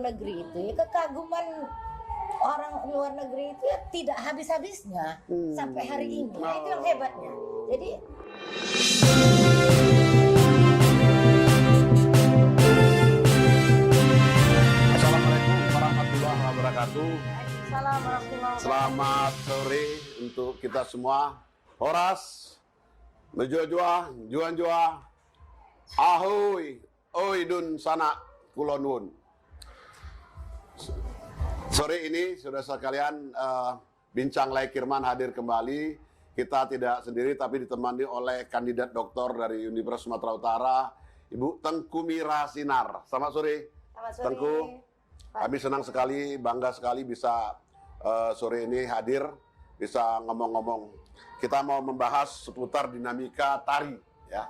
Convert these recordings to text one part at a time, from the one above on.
negeri itu ya kekaguman orang luar negeri itu ya tidak habis-habisnya sampai hari ini. Nah, itu yang hebatnya. Jadi Assalamualaikum warahmatullahi wabarakatuh. Assalamualaikum. Selamat sore untuk kita semua. Horas, Mejojua, Juan-jua, Ahoy, Oi dun sana kulonun. Sore ini, saudara sekalian, Bincang Lai Kirman hadir kembali. Kita tidak sendiri, tapi ditemani oleh kandidat doktor dari Universitas Sumatera Utara, Ibu Tengku Mira Sinar. Selamat sore, Selamat sore. Tengku. Kami senang sekali, bangga sekali bisa sore ini hadir, bisa ngomong-ngomong. Kita mau membahas seputar dinamika tari, ya.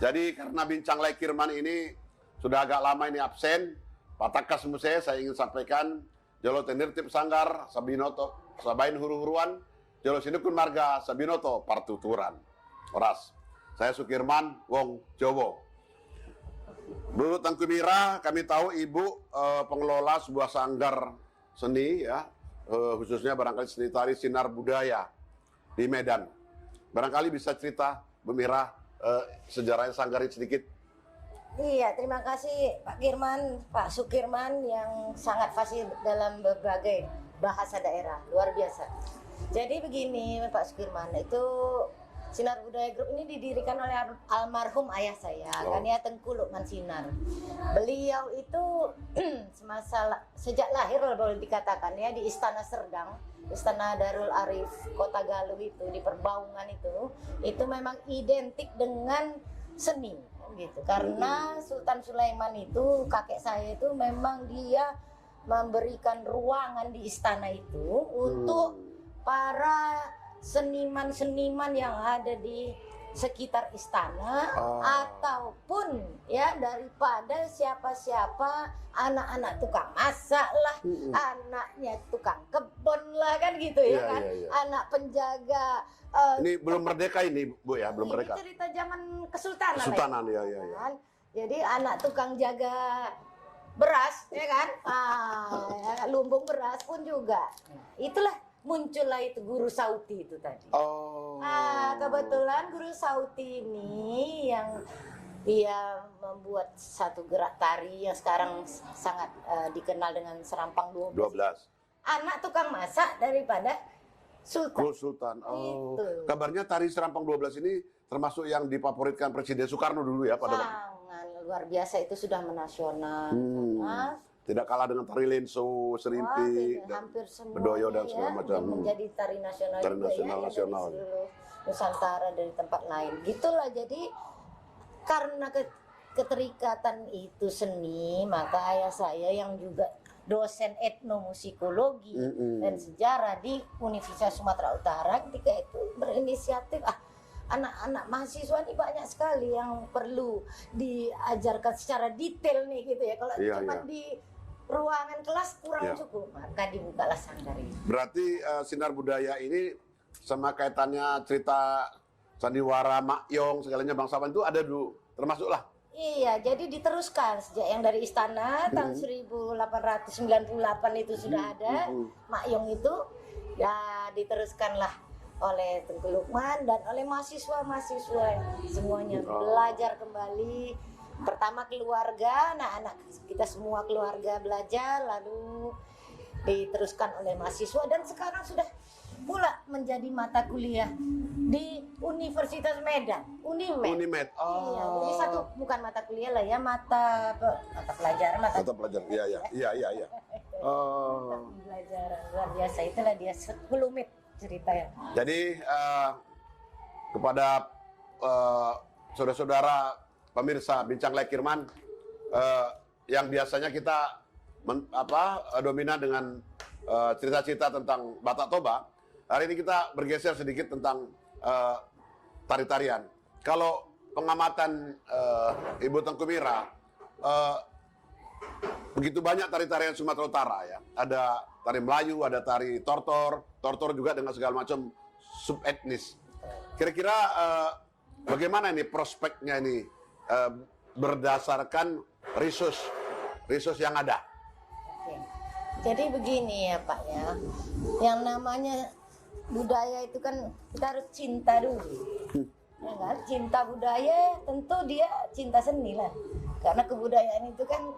Jadi karena Bincang Lai Kirman ini sudah agak lama ini absen, Patakas Muse saya ingin sampaikan, Jolo Tenirtip Sanggar, Sabinoto, Sabain Huru-Huruan, Jolo Sinukun Marga, Sabinoto, Partuturan. Oras, saya Sukirman, Wong Jowo. Bu Tengku Mira, kami tahu Ibu pengelola sebuah sanggar seni, ya, khususnya barangkali seni tari sinar budaya di Medan. Barangkali bisa cerita, Bu Mira, sejarahnya sanggar ini sedikit. Iya, terima kasih Pak Kirman, Pak Sukirman yang sangat fasih dalam berbagai bahasa daerah, luar biasa. Jadi begini Pak Sukirman, itu Sinar Budaya Group ini didirikan oleh almarhum ayah saya, Kania Tengku Lukman Sinar. Beliau itu sejak lahir boleh dikatakan ya di Istana Serdang, Istana Darul Arif, Kota Galuh itu di Perbaungan itu memang identik dengan seni gitu. Karena Sultan Sulaiman itu kakek saya itu memang dia memberikan ruangan di istana itu untuk para seniman-seniman yang ada di sekitar istana ataupun ya daripada siapa-siapa, anak-anak tukang masak lah, anaknya tukang kebun lah kan gitu ya kan, anak penjaga. Ini belum merdeka ini Bu ya, belum merdeka. Ini cerita zaman Kesultanan. Kesultanan ya. Ya. Jadi anak tukang jaga beras ya kan, lumbung beras pun juga. Itulah muncullah itu guru Sauti itu tadi. Kebetulan guru Sauti ini yang dia membuat satu gerak tari yang sekarang sangat dikenal dengan Serampang 12. Anak tukang masak daripada Sultan. Sultan. Kabarnya tari Serampang 12 ini termasuk yang difavoritkan Presiden Soekarno dulu ya pada waktu. Sangat luar biasa, itu sudah menasional. Tidak kalah dengan tari lenso, serimpi, hampir semua bedoyo dan segala macam. Menjadi tari nasional Tari juga nasional. dari seluruh Nusantara, dari tempat lain. Gitulah, jadi karena keterikatan itu seni, maka ayah saya yang juga dosen etnomusikologi dan sejarah di Universitas Sumatera Utara ketika itu berinisiatif, anak-anak mahasiswa ini banyak sekali yang perlu diajarkan secara detail nih gitu ya. Kalau cuma di ruangan kelas kurang cukup, maka dibukalah sanggar ini. Berarti Sinar Budaya ini sama kaitannya cerita sandiwara Mak Yong segalanya bangsawan itu ada dulu, termasuklah. Iya, jadi diteruskan sejak yang dari istana tahun 1898 itu sudah ada Mak Yong itu, ya diteruskanlah oleh Tengku Lukman dan oleh mahasiswa-mahasiswa semuanya belajar kembali. Pertama keluarga, anak-anak kita semua keluarga belajar, lalu diteruskan oleh mahasiswa dan sekarang sudah pula menjadi mata kuliah di Universitas Medan, Unimed. Oh. Iya, ini satu bukan mata kuliah lah ya, mata pelajaran, Mata pelajaran. Iya. Pelajaran luar biasa, itulah dia 10 menit cerita ya. Jadi kepada saudara-saudara pemirsa Bincang Lai Kirman yang biasanya kita dominan dengan cerita-cerita tentang Batak Toba, hari ini kita bergeser sedikit tentang tari-tarian. Kalau pengamatan Ibu Tengku Mira, begitu banyak tari-tarian Sumatera Utara ya. Ada tari Melayu, ada tari Tortor juga dengan segala macam subetnis. Kira-kira bagaimana ini prospeknya ini berdasarkan resource yang ada? Jadi begini ya Pak ya, yang namanya budaya itu kan kita harus cinta dulu. Ya kan? Cinta budaya tentu dia cinta seni lah. Karena kebudayaan itu kan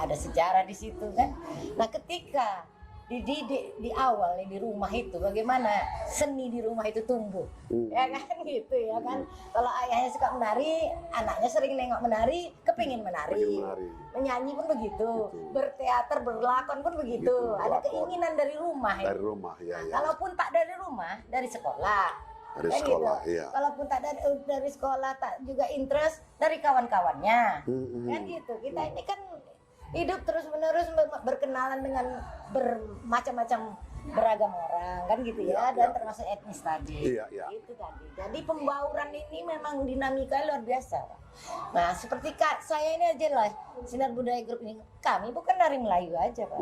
ada sejarah di situ kan. Nah ketika dididik di awal nih di rumah itu bagaimana seni di rumah itu tumbuh, ya kan gitu ya kan. Kalau ayahnya suka menari, anaknya sering nengok menari, kepingin menari. Menyanyi pun begitu, berteater, berlakon pun begitu. Ada keinginan dari rumah. Dari rumah, ya. Kalaupun tak dari rumah, dari sekolah. Dari Kan sekolah, gitu. iya. Kalaupun tak dari sekolah, tak juga interest dari kawan-kawannya. Kan gitu. Kita ini kan hidup terus-menerus berkenalan dengan bermacam-macam beragam orang kan gitu ya, dan termasuk etnis tadi. Iya. Itu tadi. Jadi pembauran ini memang dinamika luar biasa. Nah, seperti saya ini aja lah, Sinar Budaya Group ini, kami bukan dari Melayu aja, Pak.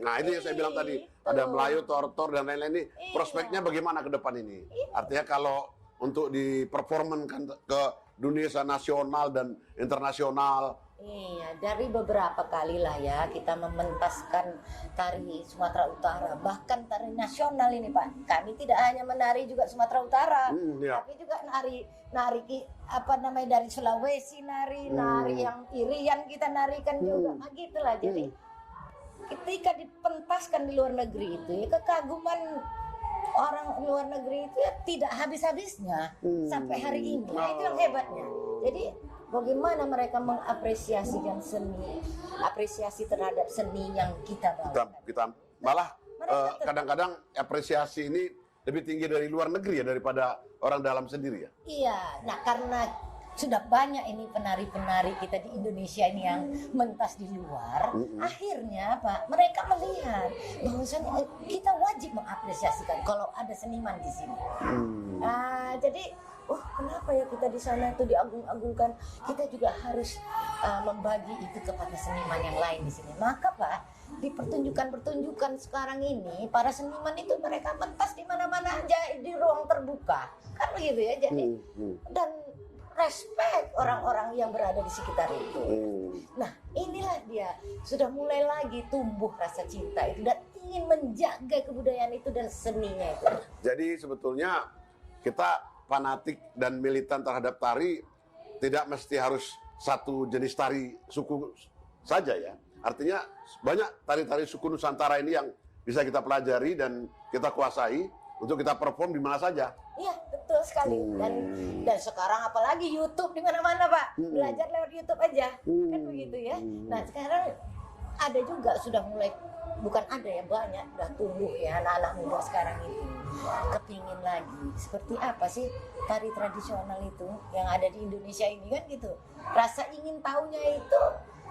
Nah, itu yang saya bilang tadi, ada Melayu, Tortor dan lain-lain ini. Prospeknya bagaimana ke depan ini? Artinya kalau untuk diperformankan ke dunia nasional dan internasional. Iya, dari beberapa kali lah ya kita mementaskan tari Sumatera Utara, bahkan tari nasional ini Pak. Kami tidak hanya menari juga Sumatera Utara, tapi juga nari apa namanya dari Sulawesi nari yang Irian kita narikan juga, nah gitulah. Jadi ketika dipentaskan di luar negeri itu ya kekaguman orang luar negeri itu ya tidak habis-habisnya sampai hari ini. Nah, itu yang hebatnya. Jadi bagaimana mereka mengapresiasikan seni, apresiasi terhadap seni yang kita bawa. Kita malah kadang-kadang apresiasi ini lebih tinggi dari luar negeri ya daripada orang dalam sendiri ya. Iya, nah karena sudah banyak ini penari-penari kita di Indonesia ini yang mentas di luar, akhirnya Pak, mereka melihat bahwasanya kita wajib mengapresiasikan kalau ada seniman di sini. Jadi kenapa ya kita di sana itu diagung-agungkan, kita juga harus membagi itu kepada seniman yang lain di sini. Maka Pak, di pertunjukan-pertunjukan sekarang ini para seniman itu mereka mentas di mana-mana aja di ruang terbuka, kan begitu ya. Jadi dan respect orang-orang yang berada di sekitar itu. Nah, inilah dia sudah mulai lagi tumbuh rasa cinta itu dan ingin menjaga kebudayaan itu dan seninya itu. Jadi sebetulnya kita fanatik dan militan terhadap tari tidak mesti harus satu jenis tari suku saja ya. Artinya banyak tari-tari suku Nusantara ini yang bisa kita pelajari dan kita kuasai untuk kita perform di mana saja. Iya, betul sekali. Dan sekarang apalagi YouTube di mana-mana, Pak. Belajar lewat YouTube aja. Kan begitu ya. Nah, sekarang ada juga sudah mulai, bukan ada ya, banyak udah tumbuh ya anak-anak muda sekarang itu. Kepingin lagi seperti apa sih tari tradisional itu yang ada di Indonesia ini kan gitu. Rasa ingin tahunya itu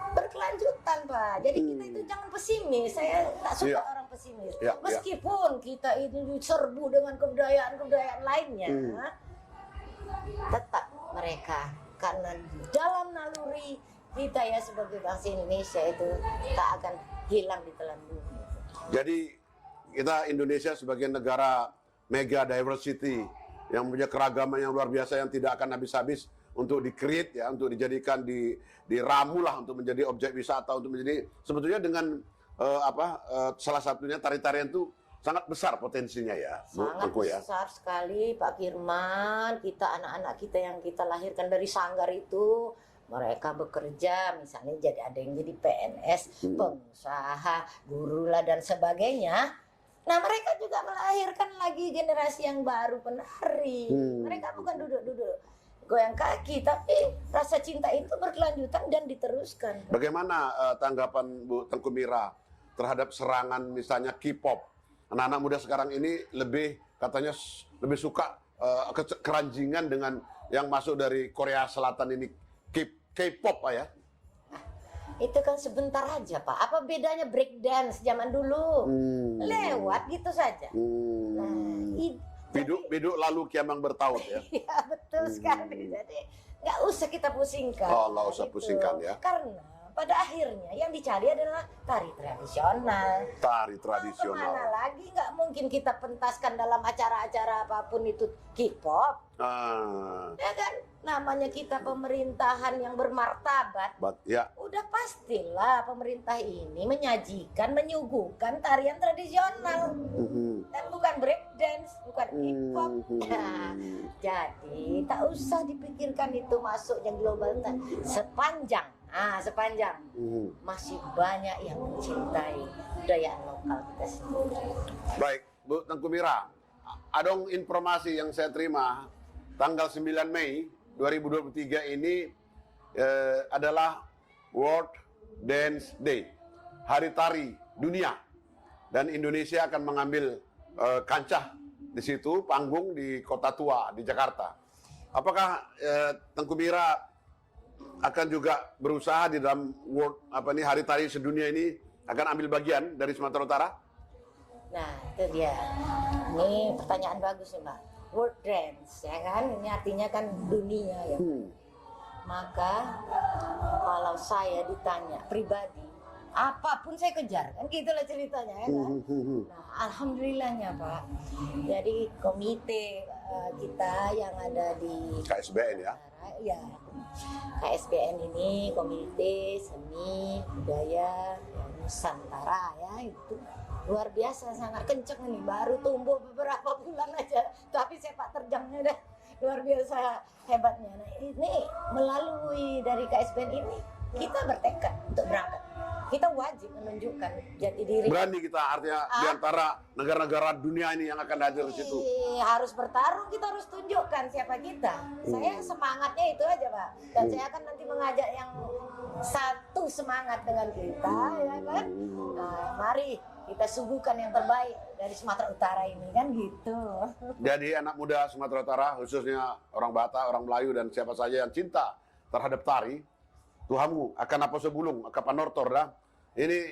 berkelanjutan Pak. Jadi kita itu jangan pesimis. Saya tak suka orang pesimis. Meskipun kita ini diserbu dengan kebudayaan-kebudayaan lainnya, tetap mereka karena dalam naluri kita ya sebagai bangsa Indonesia itu tak akan hilang di telan bumi. Jadi kita Indonesia sebagai negara mega diversity yang punya keragaman yang luar biasa yang tidak akan habis-habis untuk di-create ya, untuk dijadikan diramu lah untuk menjadi objek wisata, untuk menjadi sebetulnya dengan salah satunya tari-tarian itu sangat besar potensinya ya. Sangat besar sekali Pak Firman. Kita anak-anak kita yang kita lahirkan dari sanggar itu mereka bekerja, misalnya ada yang jadi PNS, pengusaha, guru lah dan sebagainya. Nah mereka juga melahirkan lagi generasi yang baru penari. Mereka bukan duduk-duduk goyang kaki, tapi rasa cinta itu berkelanjutan dan diteruskan. Bagaimana tanggapan Bu Tengku Mira terhadap serangan misalnya K-pop? Anak-anak muda sekarang ini katanya lebih suka keranjingan dengan yang masuk dari Korea Selatan ini, K-pop Pak ya? Itu kan sebentar aja Pak. Apa bedanya breakdance zaman dulu? Lewat gitu saja. Biduk lalu kiamang bertaut ya. Iya betul sekali. Jadi nggak usah kita pusingkan. Nggak usah pusingkan ya. Karena pada akhirnya yang dicari adalah tari tradisional. Tari tradisional. Kemana lagi nggak mungkin kita pentaskan dalam acara-acara apapun itu K-pop. Ya kan? namanya kita pemerintahan yang bermartabat, Ya. udah pastilah pemerintah ini menyajikan, menyuguhkan tarian tradisional. Dan bukan break dance, bukan hip hop. Jadi tak usah dipikirkan itu masuknya global sepanjang masih banyak yang mencintai budaya lokal kita sendiri. Baik, Bu Tengku Mira, ada informasi yang saya terima tanggal 9 Mei 2023 ini adalah World Dance Day, Hari Tari Dunia, dan Indonesia akan mengambil kancah di situ, panggung di Kota Tua di Jakarta. Apakah Tengku Mira akan juga berusaha di dalam Hari Tari Sedunia ini akan ambil bagian dari Sumatera Utara? Nah, itu dia. Ini pertanyaan bagus nih, Mbak. World Dance, ya kan? Ini artinya kan dunia ya. Maka kalau saya ditanya pribadi, apapun saya kejar, kan gitulah ceritanya ya kan. Nah, alhamdulillahnya Pak. Jadi komite kita yang ada di KSBN ya. Ya, KSBN ini Komite Seni Budaya Nusantara ya, itu luar biasa, sangat kenceng nih, baru tumbuh beberapa bulan aja, tapi sepak terjangnya udah luar biasa hebatnya. Nah, ini melalui dari KSBN ini kita bertekad untuk berangkat. Kita wajib menunjukkan jati diri. Berani kita, artinya di antara negara-negara dunia ini yang akan hadir di situ. Harus bertarung, kita harus tunjukkan siapa kita. Saya semangatnya itu aja, Pak. Dan saya akan nanti mengajak yang satu semangat dengan kita, ya kan? Nah, mari kita suguhkan yang terbaik dari Sumatera Utara ini, kan gitu. Jadi anak muda Sumatera Utara, khususnya orang Batak, orang Melayu, dan siapa saja yang cinta terhadap tari, Tuhamu akan apa sebulung, akan panortor dah. Ini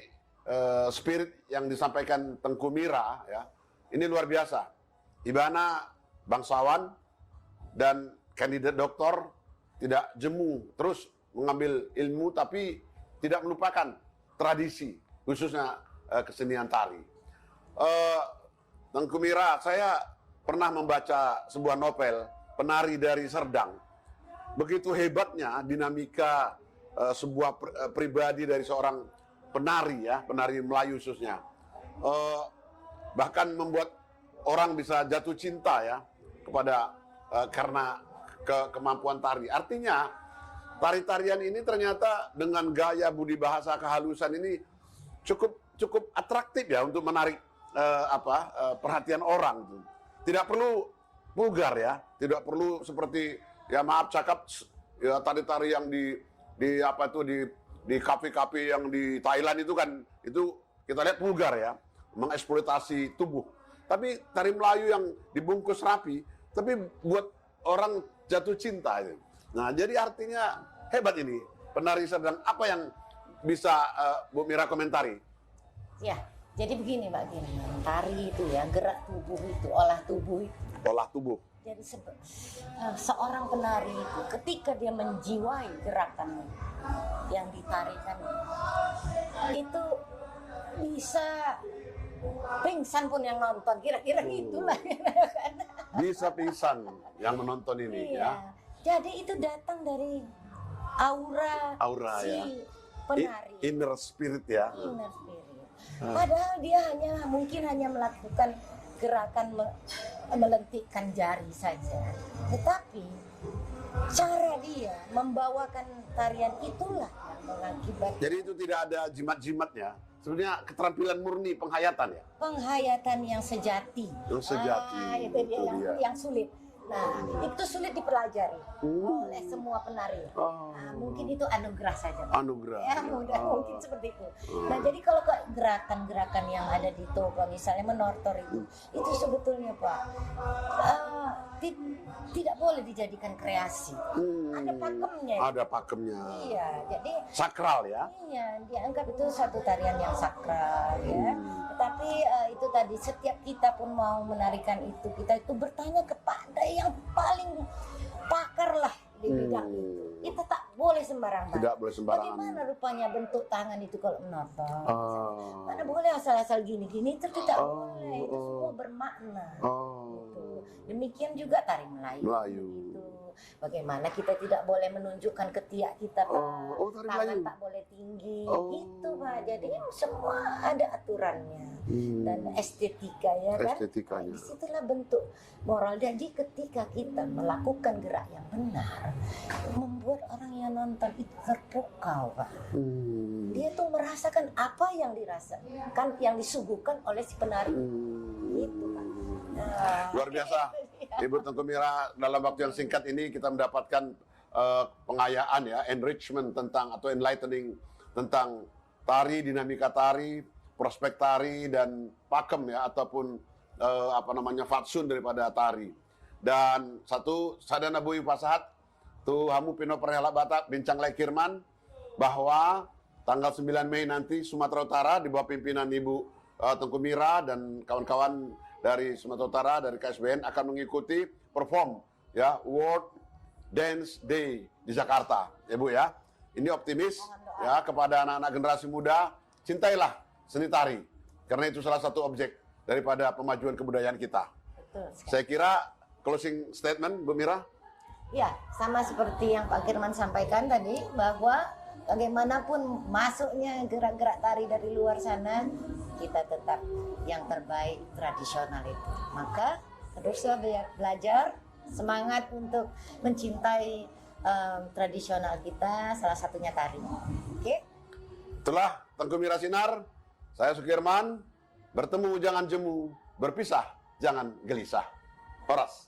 spirit yang disampaikan Tengku Mira ya. Ini luar biasa. Ibana bangsawan dan kandidat doktor tidak jemu, terus mengambil ilmu tapi tidak melupakan tradisi, khususnya kesenian tari. Tengku Mira, saya pernah membaca sebuah novel, Penari dari Serdang. Begitu hebatnya dinamika sebuah pribadi dari seorang penari ya, penari Melayu khususnya. Bahkan membuat orang bisa jatuh cinta ya kepada karena kemampuan tari. Artinya tari-tarian ini ternyata dengan gaya budi bahasa kehalusan ini cukup atraktif ya untuk menarik perhatian orang. Tidak perlu vulgar ya, tidak perlu seperti ya maaf cakap ya tari-tari yang di kafe-kafe yang di Thailand itu kan, itu kita lihat vulgar ya, mengeksploitasi tubuh. Tapi tari Melayu yang dibungkus rapi, tapi buat orang jatuh cinta itu. Nah, jadi artinya hebat ini penari Serdang. Apa yang bisa Bu Mira komentari? Ya, jadi begini Mbak Gini, tari itu ya, gerak tubuh itu, olah tubuh itu. Olah tubuh. Jadi seorang penari itu ketika dia menjiwai gerakan yang ditarikan itu bisa pingsan pun yang nonton, kira-kira itulah. Bisa pingsan yang menonton ini ya. Jadi itu datang dari aura si ya. penari. Inner spirit ya. Inner spirit. Padahal dia mungkin hanya melakukan gerakan melentikkan jari saja. Tetapi cara dia membawakan tarian itulah yang mengakibatkan. Jadi itu tidak ada jimat-jimatnya. Sebenarnya keterampilan murni penghayatan ya. Penghayatan yang sejati. Yang sejati. Itu dia yang sulit. Nah, itu sulit dipelajari oleh semua penari. Nah, mungkin itu anugerah saja. Anugerah. Ya, mungkin seperti itu. Nah, jadi kalau gerakan-gerakan yang ada di toga, misalnya menortor itu sebetulnya Pak, tidak boleh dijadikan kreasi. Ada pakemnya. Ada pakemnya. Iya, jadi sakral ya. Iya, dianggap itu satu tarian yang sakral ya. Tetapi itu tadi setiap kita pun mau menarikan itu, kita itu bertanya kepada yang paling pakar lah di bidang itu. Kita tak boleh sembarangan. Tidak boleh sembarangan. Bagaimana rupanya bentuk tangan itu kalau menotong? Mana boleh asal-asal gini-gini, itu tidak boleh. Itu semua bermakna. Gitu. Demikian juga tari Melayu. Gitu. bagaimana kita tidak boleh menunjukkan ketiak kita, Pak. Tari Tangan Melayu. tak boleh tinggi, Oh. gitu Pak. Jadi semua ada aturannya dan estetika ya kan. Estetikanya. Disitulah bentuk moral. Jadi ketika kita melakukan gerak yang benar, membuat orang yang nonton itu terpukau, Pak. Dia tuh merasakan apa yang dirasakan, yang disuguhkan oleh si penari. Gitu, Pak. Nah, Luar biasa. Ibu Tengku Mira, dalam waktu yang singkat ini kita mendapatkan pengayaan ya, enrichment tentang atau enlightening tentang tari, dinamika tari, prospek tari dan pakem ya, ataupun fatsun daripada tari. Dan satu sadana bui pasahat tu hamu pino perhelak batak bincang lekirman bahwa tanggal 9 Mei nanti Sumatera Utara di bawah pimpinan Ibu Tengku Mira dan kawan-kawan dari Sumatera Utara dari KSBN akan mengikuti perform ya World Dance Day di Jakarta, ya Bu ya. Ini optimis ya kepada anak-anak generasi muda, cintailah seni tari karena itu salah satu objek daripada pemajuan kebudayaan kita. betul sekali. Saya kira closing statement Bu Mira. Ya, sama seperti yang Pak Kirman sampaikan tadi, bahwa bagaimanapun masuknya gerak-gerak tari dari luar sana, kita tetap yang terbaik tradisional itu. Maka teruslah belajar, semangat untuk mencintai tradisional kita, salah satunya tari. Oke? Itulah Tengku Mira Sinar, saya Sukirman, bertemu jangan jemu, berpisah jangan gelisah. Horas.